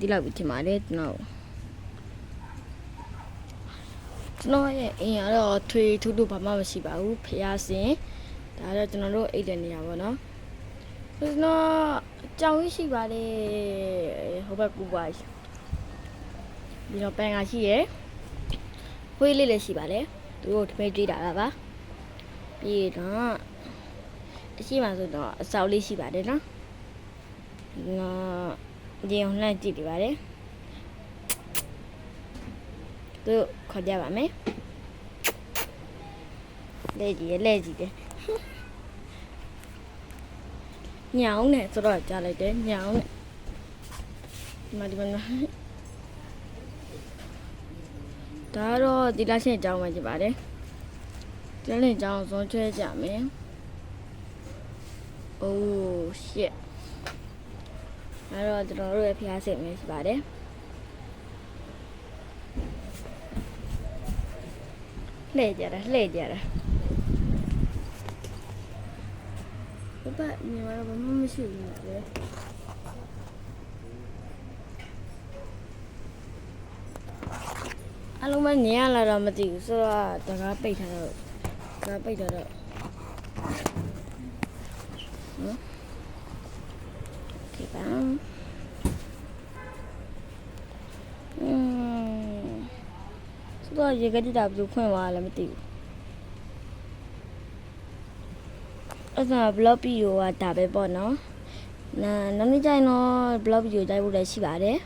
ဒီလောက်ပြီးထင်ပါတယ်ကျွန်တော်ရဲ့အိမ်ကတော့ထွေထူးထူးဘာမှမရှိပါဘူးဖျားစင်ဒါတော့ကျွန်တော်တို့အိတ်တဲ့နေရာပေါ့နော်ကျွန်တော်ကြောင်ရှိပါတယ်ဟိုဘက်ကူပါဒီတော့ပန်ကရှိရယ်ခွေးလေးလည်းရှိပါတယ်သူတို့တမဲကြွေးတာပါပြီးတော့အရှိမှဆိုတော့အစောက်လေးရှိပါတယ်နော်ငါဒီအောင်လှမ်းကြည့်ပြပါတယ်သူခေါ်ကြပါမယ်လဲကြည့်တယ်ညောင်းနဲ့ဆိုတော့ကြားလိုက်တယ်ညောင်းနဲ့ဒီမှာဒါတော့ဒီလားရှင်အကြောင်းပဲကြည့်ပါတယ်ဒီလားရှင်အကြောင်းဇွန်ချွဲကြမယ်အိုး shit အဲ့တော့ကျွန်တော်တို့ရဲ့ဖျားစိတ်မျိုးရှိပါတယ်လှည့်ကြတာဘဘညီမတော့ဘာမှမရှိဘူးလေအလုံးမညင်ရလာတော့မသိဘူးဆိုတော့တကားပိတ်ထားတော့နော်โอเคပါဆိုတော့ရေကတိတာဘယ်လိုဖွင့်သွားလဲမသိဘူးအဲ့ဒါ blog video ကဒါပဲပေါ့နော်နောက်နေ့ကျရင်တော့ blog video ကြိုက်ဖို့လည်းရှိပါတယ်